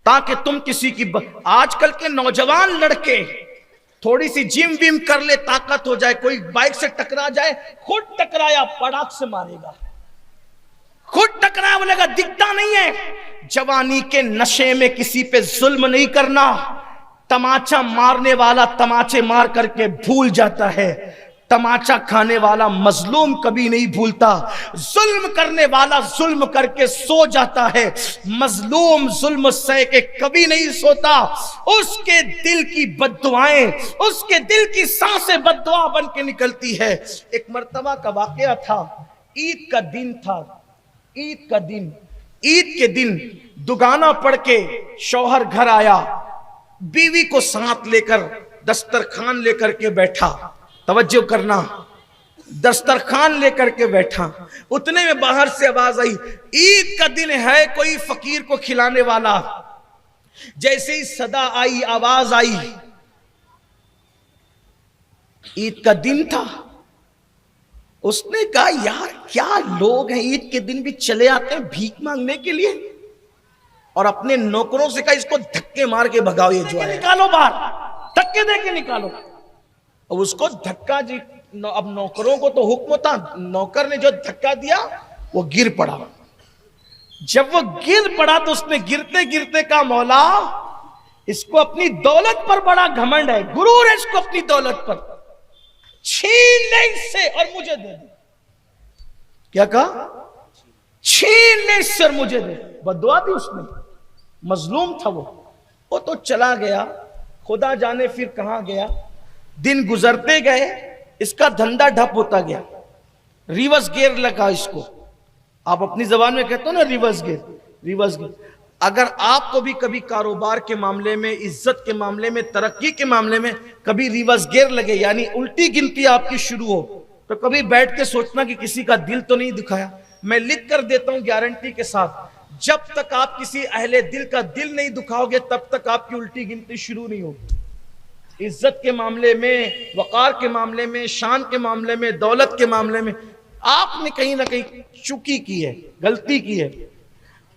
تاکہ تم کسی کی آج کل کے نوجوان لڑکے تھوڑی سی جم وم کر لے، طاقت ہو جائے، کوئی بائک سے ٹکرا جائے، خود ٹکرایا پڑاک سے مارے گا، خود ٹکرایا بولے گا دکھتا نہیں ہے۔ جوانی کے نشے میں کسی پہ ظلم نہیں کرنا۔ تماچا مارنے والا تماچے مار کر کے بھول جاتا ہے، تماچا کھانے والا مظلوم کبھی نہیں بھولتا۔ ظلم کرنے والا ظلم کر کے سو جاتا ہے، مظلوم ظلم سہ کے کبھی نہیں سوتا۔ اس کے دل کی بد دعائیں، اس کے دل کی سانسیں بد دعا بن کے نکلتی ہے۔ ایک مرتبہ کا واقعہ تھا، عید کا دن تھا، عید کے دن دگانا پڑھ کے شوہر گھر آیا، بیوی کو ساتھ لے کر دسترخوان لے کر کے بیٹھا، توجہ کرنا، دسترخوان لے کر کے بیٹھا، اتنے میں باہر سے آواز آئی، عید کا دن ہے، کوئی فقیر کو کھلانے والا۔ جیسے ہی صدا آئی، آواز آئی، عید کا دن تھا، اس نے کہا یار کیا لوگ ہیں، عید کے دن بھی چلے آتے ہیں بھیک مانگنے کے لیے، اور اپنے نوکروں سے کہا اس کو دھکے مار کے بھگاؤ، یہ جو ہے نکالو باہر، دھکے دے کے نکالو۔ اب اس کو دھکا جی، اب نوکروں کو تو حکم تھا، نوکر نے جو دھکا دیا وہ گر پڑا۔ جب وہ گر پڑا تو اس نے گرتے گرتے کہا مولا اس کو اپنی دولت پر بڑا گھمنڈ ہے، غرور ہے اس کو اپنی دولت پر، چھین لے اس سے اور مجھے دے دے۔ کیا کہا؟ چھین لے اس سے اور مجھے دے۔ بددعا دی اس نے، مظلوم تھا وہ تو چلا گیا، خدا جانے پھر کہاں گیا۔ دن گزرتے گئے، اس کا دھندا ڈھپ ہوتا گیا، ریورس گیئر لگا اس کو۔ آپ اپنی زبان میں کہتے ہو نا ریورس گیئر، ریورس گیئر۔ اگر آپ کو بھی کبھی کاروبار کے معاملے میں، عزت کے معاملے میں، ترقی کے معاملے میں کبھی ریورس گیئر لگے، یعنی الٹی گنتی آپ کی شروع ہو، تو کبھی بیٹھ کے سوچنا کہ کسی کا دل تو نہیں دکھایا۔ میں لکھ کر دیتا ہوں گارنٹی کے ساتھ، جب تک آپ کسی اہل دل کا دل نہیں دکھاؤ گے تب تک آپ کی الٹی گنتی شروع نہیں ہوگی۔ عزت کے معاملے میں، وقار کے معاملے میں، شان کے معاملے میں، دولت کے معاملے میں آپ نے کہیں نہ کہیں چوکی کی ہے، غلطی کی ہے۔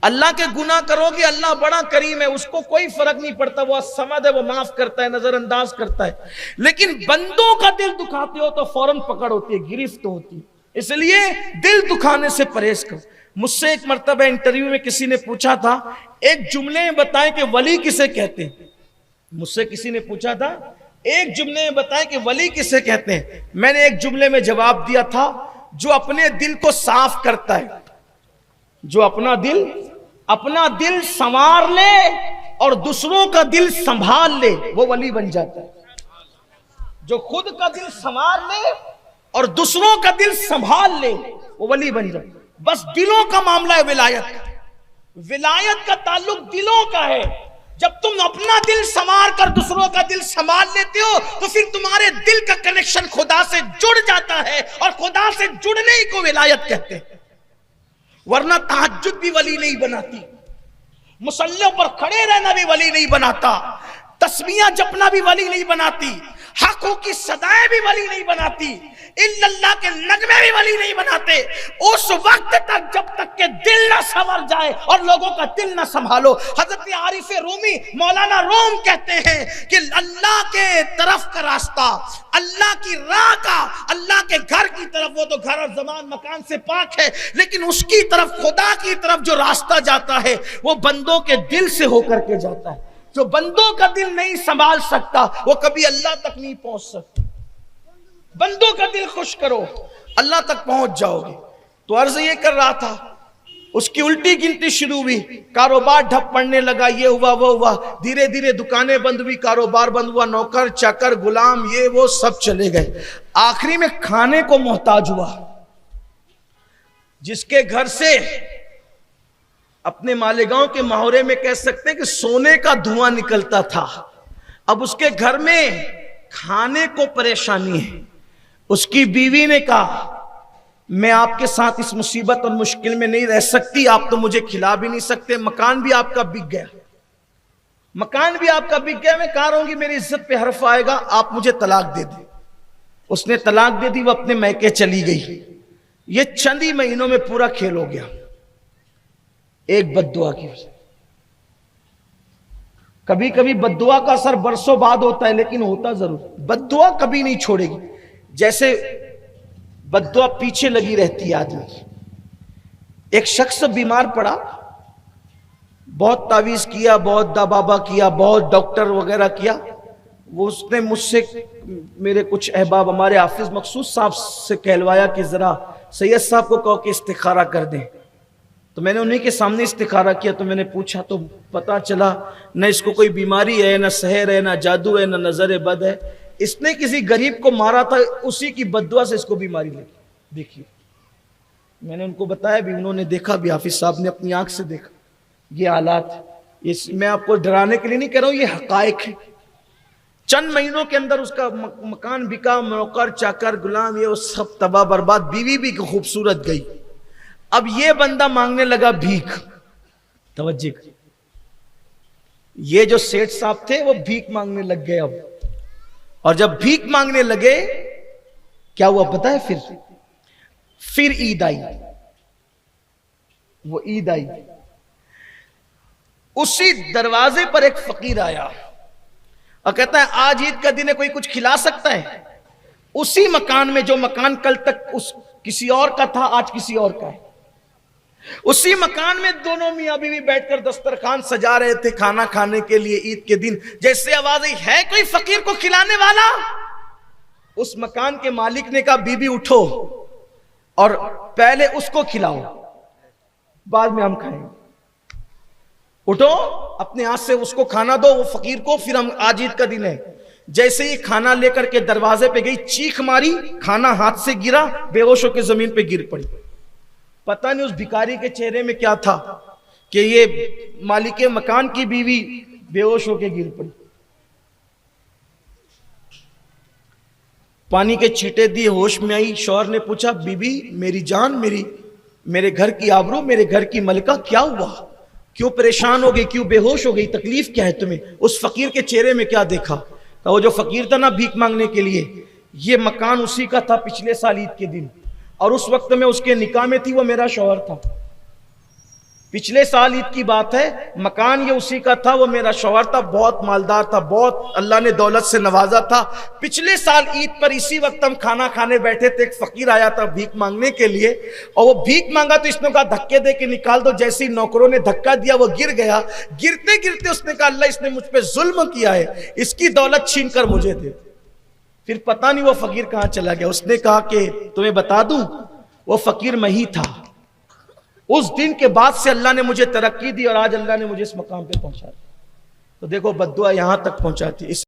اللہ کے گناہ کرو گے، اللہ بڑا کریم ہے، اس کو کوئی فرق نہیں پڑتا، وہ الصمد ہے، وہ معاف کرتا ہے، نظر انداز کرتا ہے۔ لیکن بندوں کا دل دکھاتے ہو تو فوراً پکڑ ہوتی ہے، گرفت ہوتی ہے۔ اس لیے دل دکھانے سے پرہیز کرو۔ مجھ سے ایک مرتبہ انٹرویو میں کسی نے پوچھا تھا ایک جملے میں بتائیں کہ ولی کسے کہتے ہیں، مجھ سے کسی نے پوچھا تھا ایک جملے میں بتائیں کہ ولی کسے کہتے ہیں۔ میں نے ایک جملے میں جواب دیا تھا، جو اپنے دل کو صاف کرتا ہے، جو اپنا دل سنوار لے اور دوسروں کا دل سنبھال لے، وہ ولی بن جاتا ہے۔ جو خود کا دل سنوار لے اور دوسروں کا دل سنبھال لے، وہ ولی بن جاتا ہے۔ بس دلوں کا معاملہ ہے ولایت کا، ولایت کا تعلق دلوں کا ہے۔ جب تم اپنا دل سنوار کر دوسروں کا دل سنبھال لیتے ہو تو پھر تمہارے دل کا کنیکشن خدا سے جڑ جاتا ہے، اور خدا سے جڑنے ہی کو ولایت کہتے ہیں۔ ورنہ تہجد بھی ولی نہیں بناتی، مصلیوں پر کھڑے رہنا بھی ولی نہیں بناتا، تسبیحاں جپنا بھی ولی نہیں بناتی، حقوں کی صدائیں بھی ولی نہیں بناتی، الا اللہ کے نغمے بھی ولی نہیں بناتے۔ اس وقت تک جب تک کہ دل نہ سنور جائے اور لوگوں کا دل نہ سنبھالو۔ حضرت عارف رومی مولانا روم کہتے ہیں کہ اللہ کے طرف کا راستہ، اللہ کی راہ کا، اللہ کے گھر کی طرف، وہ تو گھر اور زمان مکان سے پاک ہے، لیکن اس کی طرف، خدا کی طرف جو راستہ جاتا ہے وہ بندوں کے دل سے ہو کر کے جاتا ہے۔ جو بندوں کا دل نہیں سنبھال سکتا وہ کبھی اللہ تک نہیں پہنچ سکتا۔ بندوں کا دل خوش کرو، اللہ تک پہنچ جاؤ گے۔ تو عرض یہ کر رہا تھا، اس کی الٹی گنتی شروع ہوئی، کاروبار ڈھپ پڑنے لگا، یہ ہوا وہ ہوا، دھیرے دھیرے دکانیں بند ہوئی، کاروبار بند ہوا، نوکر چاکر غلام یہ وہ سب چلے گئے، آخری میں کھانے کو محتاج ہوا۔ جس کے گھر سے اپنے مالیگاؤں کے محاورے میں کہہ سکتے ہیں کہ سونے کا دھواں نکلتا تھا، اب اس کے گھر میں کھانے کو پریشانی ہے۔ اس کی بیوی نے کہا میں آپ کے ساتھ اس مصیبت اور مشکل میں نہیں رہ سکتی، آپ تو مجھے کھلا بھی نہیں سکتے، مکان بھی آپ کا بک گیا، مکان بھی آپ کا بک گیا، میں کہا رہوں گی میری عزت پہ حرف آئے گا، آپ مجھے طلاق دے دیں۔ اس نے طلاق دے دی، وہ اپنے میکے چلی گئی۔ یہ چند ہی مہینوں میں پورا کھیل ہو گیا، ایک بد دعا کی وجہ۔ کبھی کبھی بد دعا کا اثر برسوں بعد ہوتا ہے لیکن ہوتا ضرور. بد دعا کبھی نہیں چھوڑے گی. جیسے بد دعا پیچھے لگی رہتی ہے آدمی کی. ایک شخص بیمار پڑا, بہت تعویذ کیا, بہت دبابا کیا, بہت ڈاکٹر وغیرہ کیا. وہ اس نے مجھ سے, میرے کچھ احباب ہمارے حافظ مقصود صاحب سے کہلوایا کہ ذرا سید صاحب کو کہو کہ استخارہ کر دیں. تو میں نے انہیں کے سامنے استخارہ کیا. تو میں نے پوچھا تو پتا چلا نہ اس کو کوئی بیماری ہے, نہ سحر ہے, نہ جادو ہے, نہ نظر بد ہے. اس نے کسی غریب کو مارا تھا, اسی کی بد دعا سے اس کو بیماری لگی. دیکھیے, میں نے ان کو بتایا بھی, انہوں نے دیکھا بھی, حافظ صاحب نے اپنی آنکھ سے دیکھا. یہ حالات, میں آپ کو ڈرانے کے لیے نہیں کہہ رہا ہوں, یہ حقائق ہے. چند مہینوں کے اندر اس کا مکان بکا, نوکر چاکر غلام یہ سب تباہ برباد, بیوی بھی خوبصورت گئی. اب یہ بندہ مانگنے لگا بھیک. توجہ, یہ جو سیٹھ صاحب تھے وہ بھیک مانگنے لگ گئے. اب اور جب بھیک مانگنے لگے کیا ہوا پتہ ہے؟ پھر عید آئی. وہ عید آئی, اسی دروازے پر ایک فقیر آیا اور کہتا ہے آج عید کا دن ہے, کوئی کچھ کھلا سکتا ہے؟ اسی مکان میں, جو مکان کل تک کسی اور کا تھا آج کسی اور کا ہے, اسی مکان میں دونوں میاں بیوی بیٹھ کر دسترخوان سجا رہے تھے کھانا کھانے کے لیے عید کے دن. جیسے آواز آئی ہے کوئی فقیر کو کھلانے والا. اس مکان کے مالک نے کہا بی بی اٹھو اور پہلے اس کو کھلاؤ, بعد میں ہم کھائیں گے. اٹھو, اپنے ہاتھ سے اس کو کھانا دو, وہ فقیر کو, پھر ہم, آج عید کا دن ہے. جیسے ہی کھانا لے کر کے دروازے پہ گئی, چیخ ماری, کھانا ہاتھ سے گرا, بے ہوش ہو کے زمین پہ گر پڑی. پتہ نہیں اس بھکاری کے چہرے میں کیا تھا کہ یہ مالک مکان کی بیوی بے ہوش ہو کے گر پڑی. پانی کے چھینٹے دیے, ہوش میں آئی. شوہر نے پوچھا بی بی میری جان, میرے گھر کی آبرو, میرے گھر کی ملکہ, کیا ہوا؟ کیوں پریشان ہو گئی, کیوں بے ہوش ہو گئی, تکلیف کیا ہے تمہیں؟ اس فقیر کے چہرے میں کیا دیکھا؟ وہ جو فقیر تھا نا بھیک مانگنے کے لیے, یہ مکان اسی کا تھا پچھلے سال عید کے دن, اور اس وقت میں اس کے نکاح میں تھی, وہ میرا شوہر تھا. پچھلے سال عید کی بات ہے, مکان یہ اسی کا تھا, وہ میرا شوہر تھا, بہت مالدار تھا, بہت اللہ نے دولت سے نوازا تھا. پچھلے سال عید پر اسی وقت ہم کھانا کھانے بیٹھے تھے, ایک فقیر آیا تھا بھیک مانگنے کے لیے, اور وہ بھیک مانگا تو اس نے کہا دھکے دے کے نکال دو. جیسے ہی نوکروں نے دھکا دیا وہ گر گیا. گرتے گرتے اس نے کہا اللہ اس نے مجھ پہ ظلم کیا ہے, اس کی دولت چھین کر مجھے دے. پھر پتہ نہیں وہ فقیر کہاں چلا گیا. اس نے کہا کہ تمہیں بتا دوں, وہ فقیر میں ہی تھا. اس دن کے بعد سے اللہ نے مجھے ترقی دی اور آج اللہ نے مجھے اس مقام پہ پہنچا دیا. تو دیکھو بد دعا یہاں تک پہنچاتی.